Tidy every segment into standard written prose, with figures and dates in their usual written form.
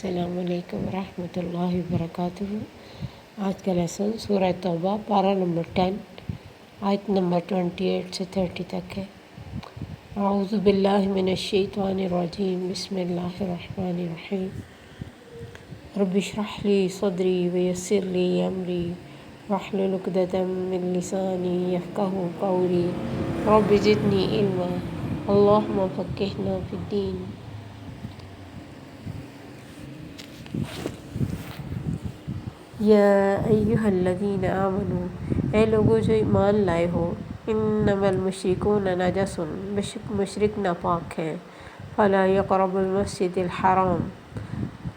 السلام علیکم ورحمۃ اللہ وبرکاتہ۔ آج کا لیسن سورہ توبہ پارہ نمبر 10 آیت نمبر 28 سے 30 تک ہے۔ اعوذ باللہ من الشیطان الرجیم، بسم اللہ الرحمن الرحیم۔ رب اشرح لی صدری ویسر لی امری واحلل عقدۃ من لسانی یفقہوا قولی رب زدنی علما اللہم فقہنا فی الدین۔ یا ایہا الذین آمنوا، اے لوگو جو ایمان لائے ہو، انما المشرکون نجس، بے شک مشرک ناپاک ہیں، فلا یقربوا المسجد الحرام،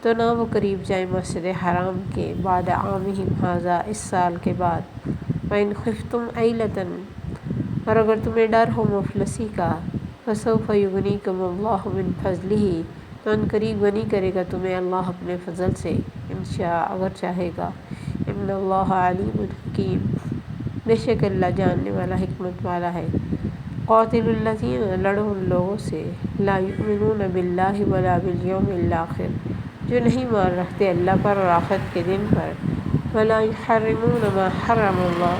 تو نہ وہ قریب جائیں مسجد حرام کے، بعد عامہم ھذا، اس سال کے بعد، وإن خفتم عیلۃ، اور اگر تمہیں ڈر ہو مفلسی کا، فسوف یغنیکم اللہ من فضلہ، تو ان قریب غنی کرے گا تمہیں اللہ اپنے فضل سے، انشاء، اگر چاہے گا، ان اللہ علیم حکیم، بے شک اللہ جاننے والا حکمت والا ہے۔ قاتلوا الذین، لڑو ان لوگوں سے، لا یؤمنون باللہ ولا بالیوم الآخر، جو نہیں مان رکھتے اللہ پر اور آخرت کے دن پر، ولا یحرمون ما حرم اللہ،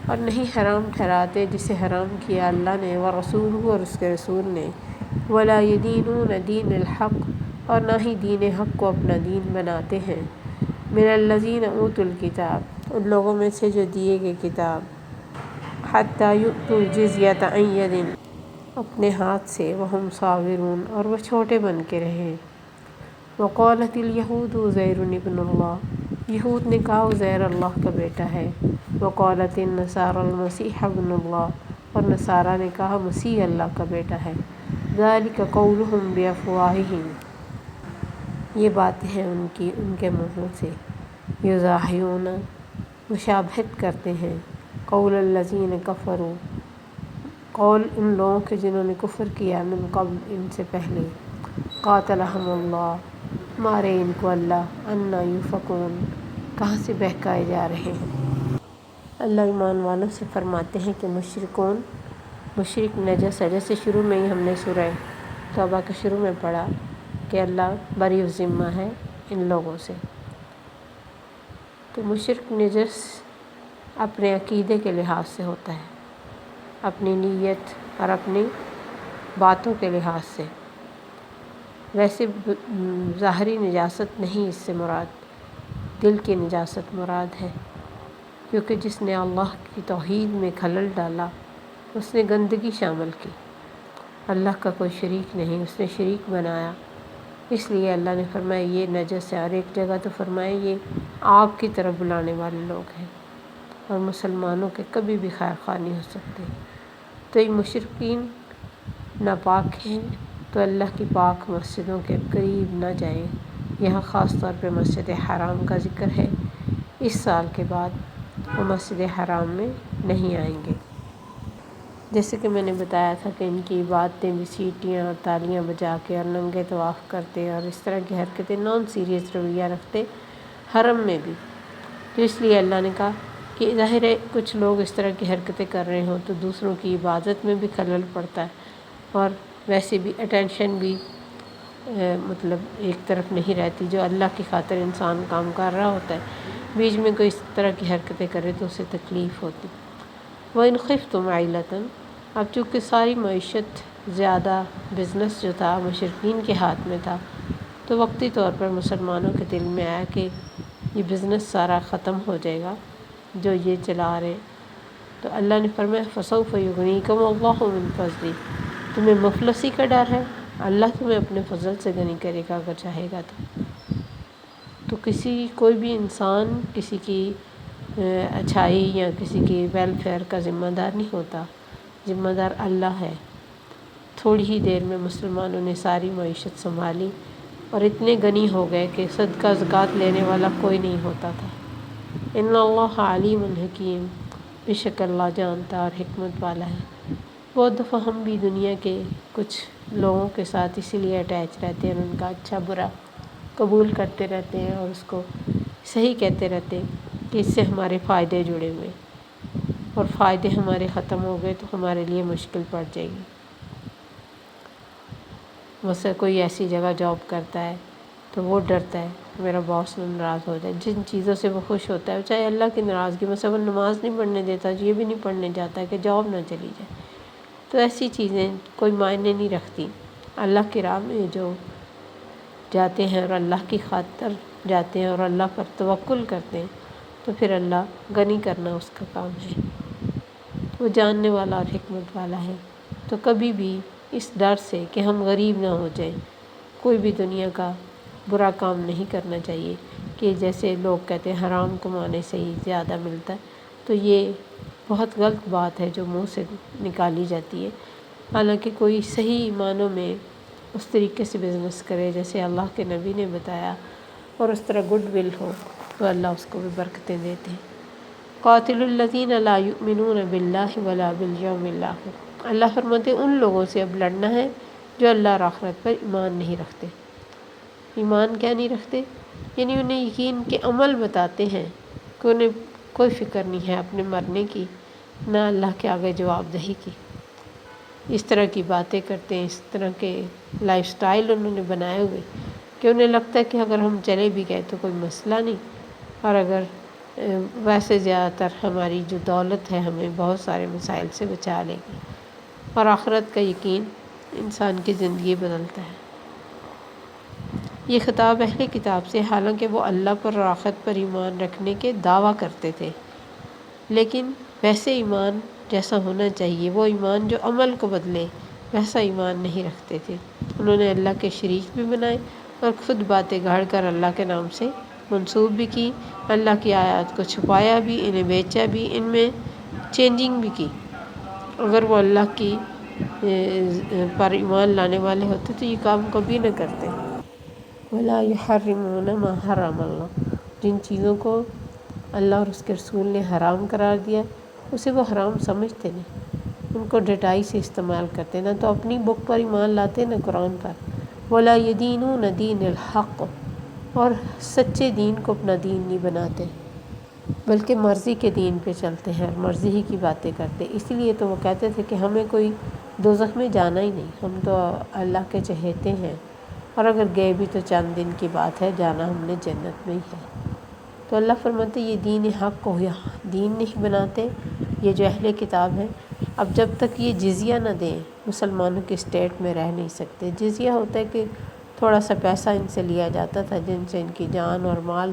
اور نہیں حرام ٹھہراتے جسے حرام کیا اللہ نے، ورسولہ، اور اس کے رسول نے، ولا یدینون دین الحق، اور نہ ہی دین حق کو اپنا دین بناتے ہیں، من الذین اوتوا الکتاب، ان لوگوں میں سے جو دیے گئے کتاب، حتی یؤتوا الجزیۃ عن ید، اپنے ہاتھ سے، وہم صاغرون، اور وہ چھوٹے بن کے رہیں۔ وقالت الیہود عزیر ابن اللہ، یہود نے کہا عزیر اللہ کا بیٹا ہے۔ وقالت النصارى المسیح ابن اللہ، اور نصارہ نے کہا مسیح اللہ کا بیٹا ہے۔ ذلک قولہم بافواہہم، یہ باتیں ہیں ان کے منہوں سے، یضاہرون، مشابہت کرتے ہیں، قول الذین کفروا، قول ان لوگوں کے جنہوں نے کفر کیا، من قبل، ان سے پہلے، قاتلہم اللہ، مارے ان کو اللہ، انا یؤفکون، کہاں سے بہکائے جا رہے ہیں۔ اللہ ایمان والوں سے فرماتے ہیں کہ مشرک نجس ہے، جیسے شروع میں ہی ہم نے سورہ توبہ کے شروع میں پڑھا کہ اللہ بری الذمہ ہے ان لوگوں سے۔ تو مشرک نجس اپنے عقیدے کے لحاظ سے ہوتا ہے، اپنی نیت اور اپنی باتوں کے لحاظ سے، ویسے ظاہری نجاست نہیں اس سے مراد، دل کی نجاست مراد ہے، کیونکہ جس نے اللہ کی توحید میں خلل ڈالا اس نے گندگی شامل کی، اللہ کا کوئی شریک نہیں، اس نے شریک بنایا، اس لیے اللہ نے فرمایا یہ نجس ہے، اور ایک جگہ تو فرمایا یہ آگ کی طرف بلانے والے لوگ ہیں، اور مسلمانوں کے کبھی بھی خیر خواہ نہیں ہو سکتے۔ تو یہ مشرکین ناپاک ہیں، تو اللہ کی پاک مسجدوں کے قریب نہ جائیں۔ یہاں خاص طور پہ مسجد حرام کا ذکر ہے، اس سال کے بعد وہ مسجد حرام میں نہیں آئیں گے۔ جیسے کہ میں نے بتایا تھا کہ ان کی باتیں بھی سیٹیاں اور تالیاں بجا کے اور ننگے طواف کرتے اور اس طرح کی حرکتیں، نان سیریس رویہ رکھتے حرم میں بھی، تو اس لیے اللہ نے کہا کہ ظاہر ہے کچھ لوگ اس طرح کی حرکتیں کر رہے ہوں تو دوسروں کی عبادت میں بھی خلل پڑتا ہے، اور ویسے بھی اٹینشن بھی مطلب ایک طرف نہیں رہتی، جو اللہ کی خاطر انسان کام کر رہا ہوتا ہے، بیچ میں کوئی اس طرح کی حرکتیں کرے تو اسے تکلیف ہوتی۔ وَإِنْ خِفْتُمْ عَيْلَةً، اب چونکہ ساری معیشت، زیادہ بزنس جو تھا مشرکین کے ہاتھ میں تھا، تو وقتی طور پر مسلمانوں کے دل میں آیا کہ یہ بزنس سارا ختم ہو جائے گا جو یہ چلا رہے، تو اللہ نے فرمایا فَسَوْفَ يُغْنِيكُمُ اللَّهُ مِنْ فَضْلِهِ، تمہیں مفلسی کا ڈر ہے، اللہ تمہیں اپنے فضل سے غنی کرے گا اگر چاہے گا تو کوئی بھی انسان کسی کی اچھائی یا کسی کی ویلفیئر کا ذمہ دار نہیں ہوتا، ذمہ دار اللہ ہے۔ تھوڑی ہی دیر میں مسلمانوں نے ساری معیشت سنبھالی اور اتنے غنی ہو گئے کہ صدقہ زکوٰۃ لینے والا کوئی نہیں ہوتا تھا۔ ان اللہ علیم حکیم، بے شک اللہ جانتا اور حکمت والا ہے۔ بہت دفعہ ہم بھی دنیا کے کچھ لوگوں کے ساتھ اسی لیے اٹیچ رہتے ہیں، ان کا اچھا برا قبول کرتے رہتے ہیں اور اس کو صحیح کہتے رہتے ہیں کہ اس سے ہمارے فائدے جڑے ہوئے، اور فائدے ہمارے ختم ہو گئے تو ہمارے لیے مشکل پڑ جائے گی۔ مثلا کوئی ایسی جگہ جاب کرتا ہے تو وہ ڈرتا ہے میرا باس ناراض ہو جائے. جن چیزوں سے وہ خوش ہوتا ہے، چاہے اللہ کی ناراضگی، مثلا نماز نہیں پڑھنے دیتا، یہ بھی نہیں پڑھنے جاتا ہے کہ جاب نہ چلی جائے، تو ایسی چیزیں کوئی معنی نہیں رکھتی. اللہ کی راہ میں جو جاتے ہیں اور اللہ کی خاطر جاتے ہیں اور اللہ پر توکل کرتے ہیں تو پھر اللہ غنی کرنا اس کا کام ہے. وہ جاننے والا اور حکمت والا ہے. تو کبھی بھی اس ڈر سے کہ ہم غریب نہ ہو جائیں کوئی بھی دنیا کا برا کام نہیں کرنا چاہیے. کہ جیسے لوگ کہتے ہیں حرام کمانے سے ہی زیادہ ملتا ہے، تو یہ بہت غلط بات ہے جو منہ سے نکالی جاتی ہے. حالانکہ کوئی صحیح معنوں میں اس طریقے سے بزنس کرے جیسے اللہ کے نبی نے بتایا اور اس طرح گڈ ول ہو تو اللہ اس کو بھی برکتیں دیتے ہیں. قاتل الذین لا یؤمنون باللہ ولا بالیوم الآخر. اللہ فرماتے ہیں ان لوگوں سے اب لڑنا ہے جو اللہ اور آخرت پر ایمان نہیں رکھتے. ایمان کیا نہیں رکھتے؟ یعنی انہیں یقین کے عمل بتاتے ہیں کہ انہیں کوئی فکر نہیں ہے اپنے مرنے کی، نہ اللہ کے آگے جواب دہی کی. اس طرح کی باتیں کرتے ہیں، اس طرح کے لائف سٹائل انہوں نے بنائے ہوئے کہ انہیں لگتا ہے کہ اگر ہم چلے بھی گئے تو کوئی مسئلہ نہیں، اور اگر ویسے زیادہ تر ہماری جو دولت ہے ہمیں بہت سارے مسائل سے بچا لے گی. اور آخرت کا یقین انسان کی زندگی بدلتا ہے. یہ خطاب اہل کتاب سے، حالانکہ وہ اللہ پر اور آخرت پر ایمان رکھنے کے دعویٰ کرتے تھے، لیکن ویسے ایمان جیسا ہونا چاہیے، وہ ایمان جو عمل کو بدلے، ویسا ایمان نہیں رکھتے تھے. انہوں نے اللہ کے شریک بھی بنائے اور خود باتیں گھڑ کر اللہ کے نام سے منسوب بھی کی. اللہ کی آیات کو چھپایا بھی، انہیں بیچا بھی، ان میں چینجنگ بھی کی. اگر وہ اللہ کی پر ایمان لانے والے ہوتے تو یہ کام کبھی نہ کرتے. وَلَا يُحَرِّمُونَ مَا حَرَّمَ اللَّهُ. جن چیزوں کو اللہ اور اس کے رسول نے حرام قرار دیا اسے وہ حرام سمجھتے نہیں، ان کو ڈٹائی سے استعمال کرتے، نہ تو اپنی بک پر ایمان لاتے نہ قرآن پر. وَلَا يَدِينُونَ دِينَ الْحَقِّ. اور سچے دین کو اپنا دین نہیں بناتے بلکہ مرضی کے دین پہ چلتے ہیں اور مرضی ہی کی باتیں کرتے. اس لیے تو وہ کہتے تھے کہ ہمیں کوئی دوزخ میں جانا ہی نہیں، ہم تو اللہ کے چہیتے ہیں، اور اگر گئے بھی تو چند دن کی بات ہے، جانا ہم نے جنت میں ہی ہے. تو اللہ فرماتے یہ دین حق کو دین نہیں بناتے یہ جو اہل کتاب ہیں. اب جب تک یہ جزیہ نہ دیں مسلمانوں کی اسٹیٹ میں رہ نہیں سکتے. جزیہ ہوتا ہے کہ تھوڑا سا پیسہ ان سے لیا جاتا تھا جن سے ان کی جان اور مال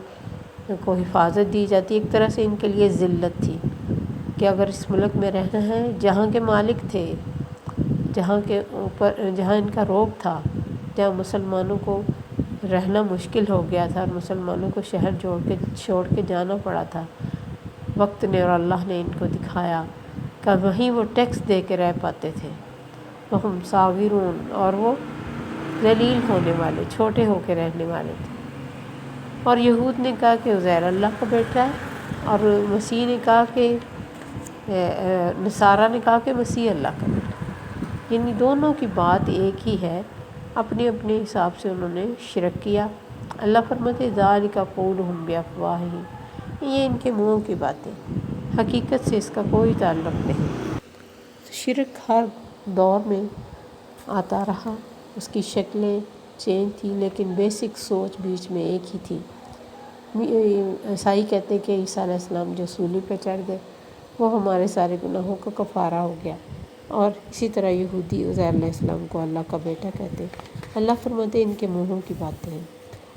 کو حفاظت دی جاتی. ایک طرح سے ان کے لیے ذلت تھی کہ اگر اس ملک میں رہنا ہے جہاں کے مالک تھے، جہاں کے اوپر جہاں ان کا روب تھا، جہاں مسلمانوں کو رہنا مشکل ہو گیا تھا اور مسلمانوں کو شہر چھوڑ کے جانا پڑا تھا، وقت نے اور اللہ نے ان کو دکھایا کہ وہیں وہ ٹیکس دے کے رہ پاتے تھے. وَهُمْ صَاغِرُونَ. اور وہ ذلیل ہونے والے، چھوٹے ہو کے رہنے والے تھے. اور یہود نے کہا کہ عزیر اللہ کا بیٹا ہے، اور مسیح نے کہا کہ نصارہ نے کہا کہ مسیح اللہ کا بیٹا ہے. یعنی دونوں کی بات ایک ہی ہے، اپنے اپنے حساب سے انہوں نے شرک کیا. اللہ فرماتے ذَلِكَ قَوْلُهُمْ بِأَفْوَاهِهِمْ. یہ ان کے منہوں کی باتیں، حقیقت سے اس کا کوئی تعلق نہیں. شرک ہر دور میں آتا رہا، اس کی شکلیں چینج تھی لیکن بیسک سوچ بیچ میں ایک ہی تھی. عیسائی کہتے ہیں کہ عیسیٰ علیہ السلام جو صلیب پہ چڑھ گئے وہ ہمارے سارے گناہوں کا کفارہ ہو گیا، اور اسی طرح یہودی عزیر علیہ السلام کو اللہ کا بیٹا کہتے ہیں. اللہ فرماتے ان کے منہوں کی باتیں ہیں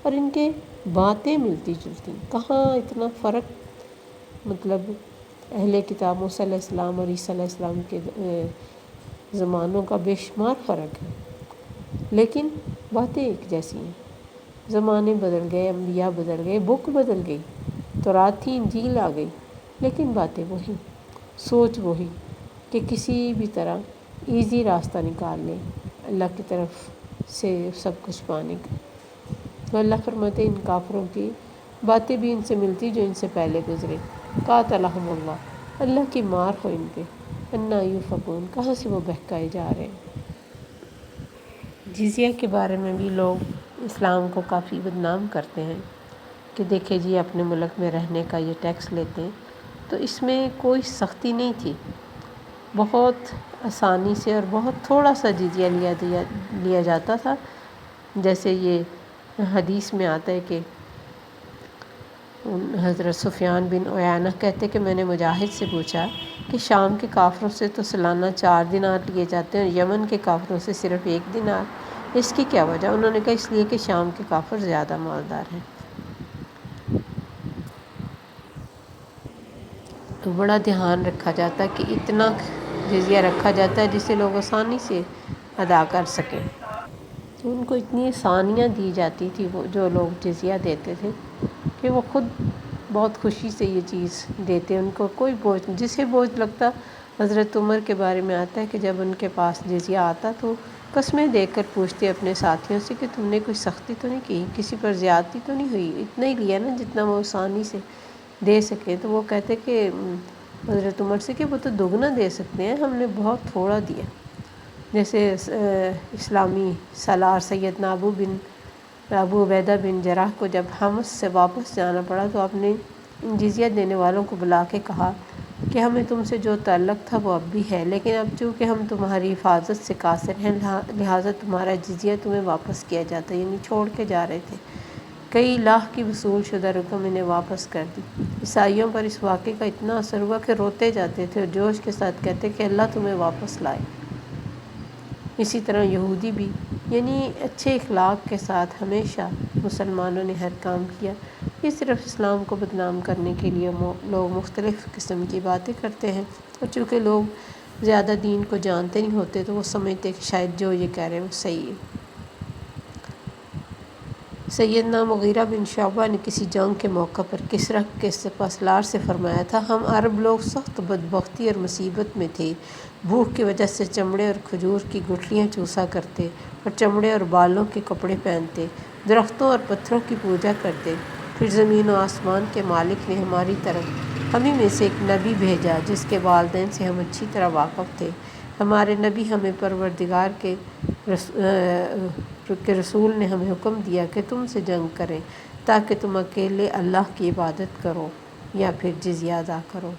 اور ان کے باتیں ملتی جلتی. کہاں اتنا فرق، مطلب اہل کتاب موسیٰ علیہ السلام اور عیسیٰ علیہ السلام کے زمانوں کا بے شمار فرق ہے، لیکن باتیں ایک جیسی ہیں. زمانے بدل گئے، انبیاء بدل گئے، بک بدل گئی، تورات تھی، انجیل آ گئی، لیکن باتیں وہی، سوچ وہی کہ کسی بھی طرح ایزی راستہ نکال لیں اللہ کی طرف سے سب کچھ پانے کا. تو اللہ فرماتے ان کافروں کی باتیں بھی ان سے ملتی جو ان سے پہلے گزرے. قاتلہم اللہ. اللہ کی مار ہو ان پہ. انا یوفکون. کہاں سے وہ بہکائے جا رہے ہیں. جزیہ کے بارے میں بھی لوگ اسلام کو کافی بدنام کرتے ہیں کہ دیکھیں جی اپنے ملک میں رہنے کا یہ ٹیکس لیتے ہیں. تو اس میں کوئی سختی نہیں تھی، بہت آسانی سے اور بہت تھوڑا سا جزیہ لیا جاتا تھا. جیسے یہ حدیث میں آتا ہے کہ حضرت سفیان بن عیینہ کہتے کہ میں نے مجاہد سے پوچھا کہ شام کے کافروں سے تو سالانہ 4 دینار لیے جاتے ہیں اور یمن کے کافروں سے صرف 1 دینار، اس کی کیا وجہ؟ انہوں نے کہا اس لیے کہ شام کے کافر زیادہ مالدار ہیں۔ تو بڑا دھیان رکھا جاتا ہے کہ اتنا جزیہ رکھا جاتا ہے جسے لوگ آسانی سے ادا کر سکیں۔ تو ان کو اتنی آسانیاں دی جاتی تھی، وہ جو لوگ جزیہ دیتے تھے، کہ وہ خود بہت خوشی سے یہ چیز دیتے، ان کو کوئی بوجھ، جسے بوجھ لگتا۔ حضرت عمر کے بارے میں آتا ہے کہ جب ان کے پاس جزیہ آتا تو قسمیں دے کر پوچھتے اپنے ساتھیوں سے کہ تم نے کوئی سختی تو نہیں کی، کسی پر زیادتی تو نہیں ہوئی، اتنا ہی لیا نا جتنا وہ آسانی سے دے سکے۔ تو وہ کہتے کہ حضرت عمر سے کہ وہ تو دگنا دے سکتے ہیں، ہم نے بہت تھوڑا دیا۔ جیسے اسلامی سالار سیدنا ابو عبیدہ بن جراح کو جب حمص سے واپس جانا پڑا تو آپ نے جزیہ دینے والوں کو بلا کے کہا کہ ہمیں تم سے جو تعلق تھا وہ اب بھی ہے، لیکن اب چونکہ ہم تمہاری حفاظت سے قاصر ہیں لہٰذا تمہارا جزیہ تمہیں واپس کیا جاتا ہے، یعنی چھوڑ کے جا رہے تھے۔ کئی لاکھ کی وصول شدہ رقم انہیں واپس کر دی۔ عیسائیوں پر اس واقعے کا اتنا اثر ہوا کہ روتے جاتے تھے اور جوش کے ساتھ کہتے کہ اللہ تمہیں واپس لائے۔ اسی طرح یہودی بھی، یعنی اچھے اخلاق کے ساتھ ہمیشہ مسلمانوں نے ہر کام کیا۔ یہ صرف اسلام کو بدنام کرنے کے لیے لوگ مختلف قسم کی باتیں کرتے ہیں، اور چونکہ لوگ زیادہ دین کو جانتے نہیں ہوتے تو وہ سمجھتے کہ شاید جو یہ کہہ رہے ہیں وہ صحیح ہے۔ سیدنا مغیرہ بن شعبہ نے کسی جنگ کے موقع پر کسریٰ کے سپہ سالار سے فرمایا تھا، ہم عرب لوگ سخت بدبختی اور مصیبت میں تھے، بھوک کی وجہ سے چمڑے اور کھجور کی گٹھلیاں چوسا کرتے اور چمڑے اور بالوں کے کپڑے پہنتے، درختوں اور پتھروں کی پوجا کرتے۔ پھر زمین و آسمان کے مالک نے ہماری طرف ہمیں میں سے ایک نبی بھیجا جس کے والدین سے ہم اچھی طرح واقف تھے۔ ہمارے نبی ہمیں پروردگار کے رسول نے ہمیں حکم دیا کہ تم سے جنگ کریں تاکہ تم اکیلے اللہ کی عبادت کرو یا پھر جزیہ ادا کرو۔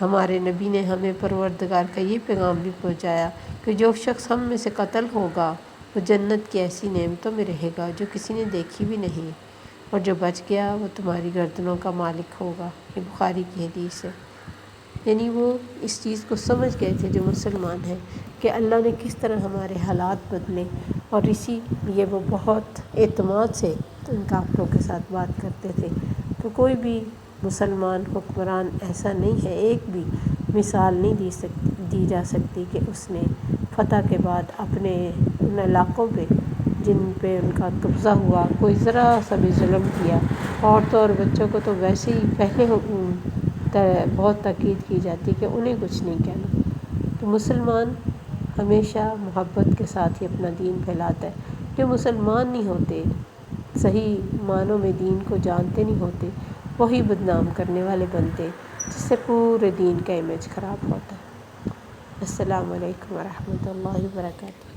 ہمارے نبی نے ہمیں پروردگار کا یہ پیغام بھی پہنچایا کہ جو شخص ہم میں سے قتل ہوگا وہ جنت کی ایسی نعمتوں میں رہے گا جو کسی نے دیکھی بھی نہیں، اور جو بچ گیا وہ تمہاری گردنوں کا مالک ہوگا۔ یہ بخاری کی حدیث ہے۔ یعنی وہ اس چیز کو سمجھ گئے تھے جو مسلمان ہیں کہ اللہ نے کس طرح ہمارے حالات بدلے، اور اسی لیے وہ بہت اعتماد سے ان کافروں کے ساتھ بات کرتے تھے۔ تو کوئی بھی مسلمان حکمران ایسا نہیں ہے، ایک بھی مثال نہیں دی جا سکتی کہ اس نے فتح کے بعد اپنے ان علاقوں پہ جن پہ ان کا قبضہ ہوا کوئی ذرا سا بھی ظلم کیا۔ عورتوں اور بچوں کو تو ویسے ہی پہلے بہت تاکید کی جاتی کہ انہیں کچھ نہیں کہنا۔ تو مسلمان ہمیشہ محبت کے ساتھ ہی اپنا دین پھیلاتا ہے۔ جو مسلمان نہیں ہوتے، صحیح معنوں میں دین کو جانتے نہیں ہوتے، وہی بدنام کرنے والے بنتے، جس سے پورے دین کا امیج خراب ہوتا ہے۔ السلام علیکم ورحمۃ اللہ وبرکاتہ۔